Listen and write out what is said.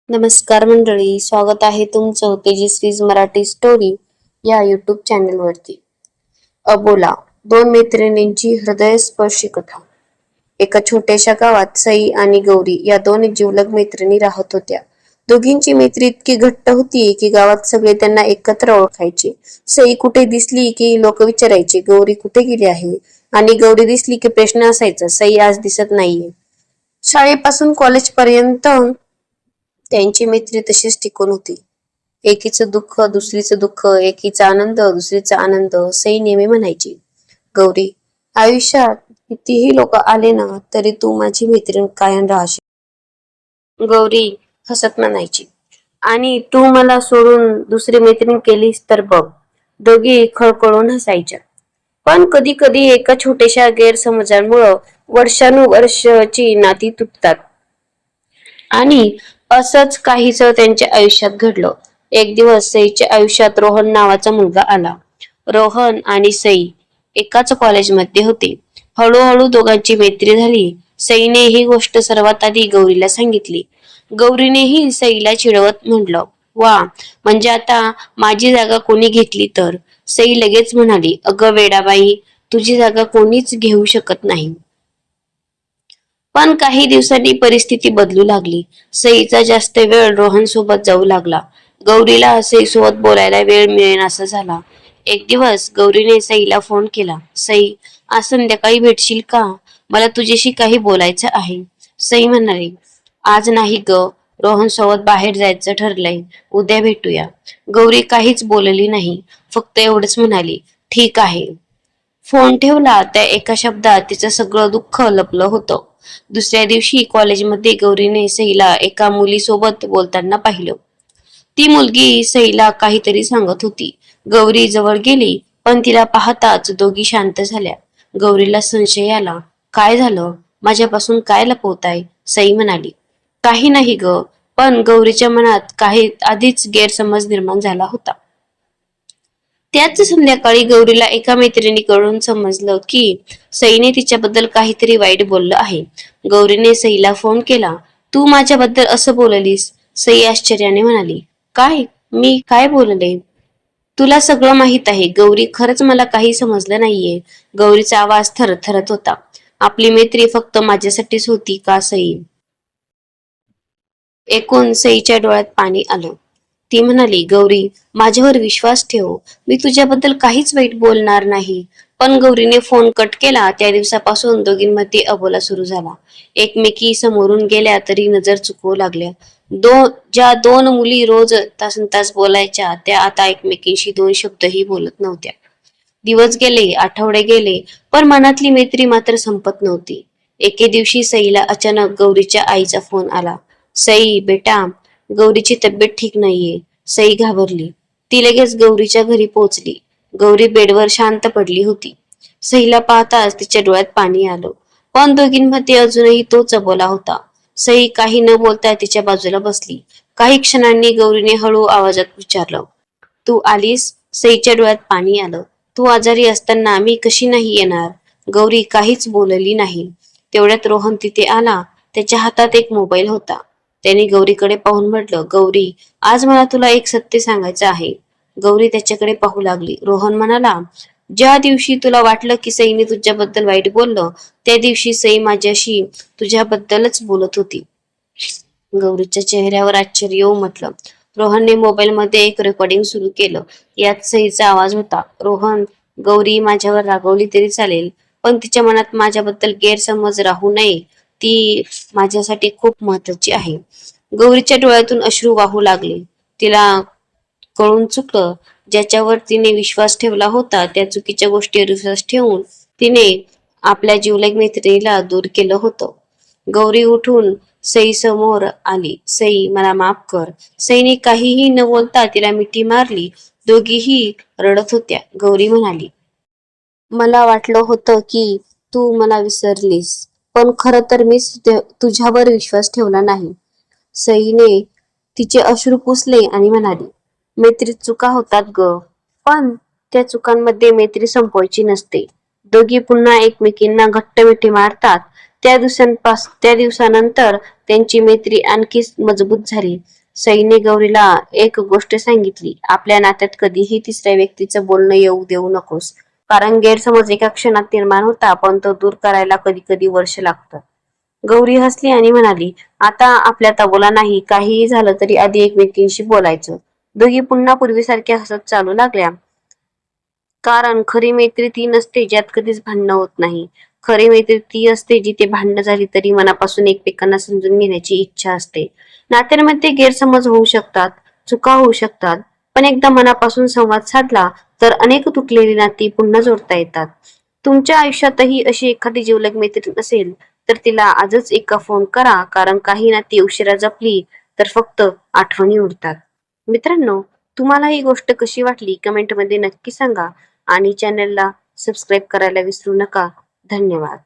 नमस्कार मंडळी, स्वागत आहे तुमचं तेजस्वीज मराठी स्टोरी या युट्यूब चॅनलवरती. अबोला, दोन मैत्रिणींची हृदयस्पर्शी कथा. एका छोट्याशा गावात सई आणि गौरी या दोन जिवलग मैत्रिणी राहत होत्या. दोघींची मैत्री इतकी घट्ट होती की गावात सगळे त्यांना एकत्र ओळखायचे. सई कुठे दिसली की लोक विचारायचे, गौरी कुठे गेली आहे? आणि गौरी दिसली की प्रश्न असायचा, सई आज दिसत नाहीये. शाळेपासून कॉलेज पर्यंत त्यांची मैत्री तशीच टिकून होती. एकीचं दुःख दुसरीचं दुःख, एकीचा आनंद दुसरीचा आनंद. सई नेहमी म्हणायची, गौरी, आयुष्यात कितीही लोक आले ना तरी तू माझी मैत्रीण कायम राहशील. गौरी हसत म्हणायची, आणि तू मला सोडून दुसरी मैत्रीण केलीस तर बघ. दोघी खळखळून हसायच्या. पण कधी कधी एका छोट्याशा गैरसमजामुळं वर्षानुवर्षाची नाती तुटतात. आणि असंच काहीच त्यांच्या आयुष्यात घडलं. एक दिवस सईच्या आयुष्यात रोहन नावाचा मुलगा आला. रोहन आणि सई एकाच कॉलेजमध्ये होते. हळूहळू दोघांची मैत्री झाली. सईने ही गोष्ट सर्वात आधी गौरीला सांगितली. गौरीनेही सईला चिडवत म्हटलं, वा, म्हणजे आता माझी जागा कोणी घेतली तर? सई लगेच म्हणाली, अगं वेडाबाई, तुझी जागा कोणीच घेऊ शकत नाही. पण काही दिवसांनी परिस्थिती बदलू लागली. सईचा जास्त वेळ रोहन सोबत जाऊ लागला. गौरीला सई सोबत बोलायला वेळ मिळेनासा झाला. एक दिवस गौरीने सईला फोन केला. सई, आज संध्याकाळी भेटशील का? मला तुझ्याशी काही बोलायचं आहे. सई म्हणाली, आज नाही ग, रोहन सोबत बाहेर जायचं ठरलंय, उद्या भेटूया. गौरी काहीच बोलली नाही, फक्त एवढंच म्हणाली, ठीक आहे. फोन ठेवला. त्या एका शब्दात तिचं सगळं दुःख लपलं होतं. दुसऱ्या दिवशी कॉलेजमध्ये गौरीने सईला एका मुलीसोबत बोलताना पाहिलं. ती मुलगी सईला काहीतरी सांगत होती. गौरी जवळ गेली, पण तिला पाहताच दोघी शांत झाल्या. गौरीला संशय आला. काय झालं? माझ्यापासून काय लपवताय? सई म्हणाली, काही नाही ग. पण गौरीच्या मनात काही आधीच गैरसमज निर्माण झाला होता. त्याच संध्याकाळी गौरीला एका मैत्रिणीकडून समजलं की सईने तिच्याबद्दल काहीतरी वाईट बोललं आहे. गौरीने सईला फोन केला. तू माझ्याबद्दल असं बोललीस? सई आश्चर्याने म्हणाली, काय? मी काय बोलले? तुला सगळं माहित आहे. गौरी, खरंच मला काही समजलं नाहीये. गौरीचा आवाज थरथरत होता. आपली मैत्री फक्त माझ्यासाठीच होती का सई? ऐकून सईच्या डोळ्यात पाणी आलं. ती म्हणाली, गौरी, माझ्यावर विश्वास ठेव. मी तुझ्याबद्दल काहीच वाईट बोलणार नाही. पण गौरीने फोन कट केला. त्या दिवसापासून दोघींमध्ये अबोला सुरू झाला. एकमेकी समोरून गेल्या तरी नजर चुकवू लागल्या. ज्या दोन मुली रोज तासनतास बोलायच्या, त्या आता एकमेकींशी दोन शब्दही बोलत नव्हत्या. दिवस गेले, आठवडे गेले, पण मनातली मैत्री मात्र संपत नव्हती. एके दिवशी सईला अचानक गौरीच्या आईचा फोन आला. सई बेटा, गौरीची तब्येत ठीक नाहीये. सई घाबरली. ती लगेच गौरीच्या घरी पोहोचली. गौरी बेडवर शांत पडली होती. सईला पाहताच तिच्या डोळ्यात पाणी आलं. पण दोघींमध्ये अजूनही तोच अबोला होता. सई काही न बोलता तिच्या बाजूला बसली. काही क्षणांनी गौरीने हळू आवाजात विचारलं, तू आलीस? सईच्या डोळ्यात पाणी आलं. तू आजारी असताना मी कशी नाही येणार? गौरी काहीच बोलली नाही. तेवढ्यात रोहन तिथे आला. त्याच्या हातात एक मोबाईल होता. त्याने गौरीकडे पाहून म्हटलं, गौरी, आज मला तुला एक सत्य सांगायचं आहे. गौरी त्याच्याकडे पाहू लागली. रोहन म्हणाला, ज्या दिवशी तुला वाटलं की सईने तुझ्याबद्दल वाईट बोललं, त्या दिवशी सई माझ्याशी तुझ्याबद्दलच बोलत होती. गौरीच्या चेहऱ्यावर आश्चर्य उमटलं. रोहनने मोबाईल मध्ये एक रेकॉर्डिंग सुरू केलं. यात सईचा आवाज होता. रोहन, गौरी माझ्यावर रागवली तरी चालेल, पण तिच्या मनात माझ्याबद्दल गैरसमज राहू नये. ती माझ्यासाठी खूप महत्वाची आहे. गौरीच्या डोळ्यातून अश्रू वाहू लागले. तिला कळून चुकलं, ज्याच्यावर तिने विश्वास ठेवला होता त्या चुकीच्या गोष्टीवर विश्वास ठेवून तिने आपल्या जिवलग मैत्रिणीला दूर केलं होतं. गौरी उठून सई समोर आली. सई, मला माफ कर. सईने काहीही न बोलता तिला मिठी मारली. दोघीही रडत होत्या. गौरी म्हणाली, मला वाटलं होतं की तू मला विसरलीस, पण खरं तर मी तुझ्यावर विश्वास ठेवला नाही. सईने तिचे अश्रू पुसले आणि म्हणाली, मैत्रीत चुका होतात ग, पण त्या चुकांमध्ये मैत्री संपवायची नसते. दोघी पुन्हा एकमेकींना घट्ट मिठी मारतात. त्या दिवसानंतर त्यांची मैत्री आणखी मजबूत झाली. सईने गौरीला एक गोष्ट सांगितली, आपल्या नात्यात कधीही तिसऱ्या व्यक्तीचं बोलणं येऊ देऊ नकोस. कारण गैरसमज एका क्षणात निर्माण होता, पण तो दूर करायला कधी कधी वर्ष लागतात. गौरी हसली आणि म्हणाली, आता आपल्यात अबोला नाही, काहीही झालं तरी आधी एकमेकींशी बोलायचं. दोघी पुन्हा पूर्वीसारख्या हसत चालू लागल्या. कारण खरी मैत्री ती नसते ज्यात कधीच भांडणं होत नाही. खरी मैत्री ती असते जिथे भांडणं झाली तरी मनापासून एकमेकांना समजून घेण्याची इच्छा असते. नात्यांमध्ये गैरसमज होऊ शकतात, चुका होऊ शकतात, पण एकदा मनापासून संवाद साधला तर अनेक तुटलेली नाती पुन्हा जोडता येतात. तुमच्या आयुष्यातही अशी एखादी जिवलग मैत्रीण असेल तर तिला आजच एका फोन करा, कारण काही नाती उशिरा जपली तर फक्त आठवणी उरतात. मित्रांनो, तुम्हाला ही गोष्ट कशी वाटली कमेंटमध्ये नक्की सांगा आणि चॅनलला सबस्क्राईब करायला विसरू नका. धन्यवाद.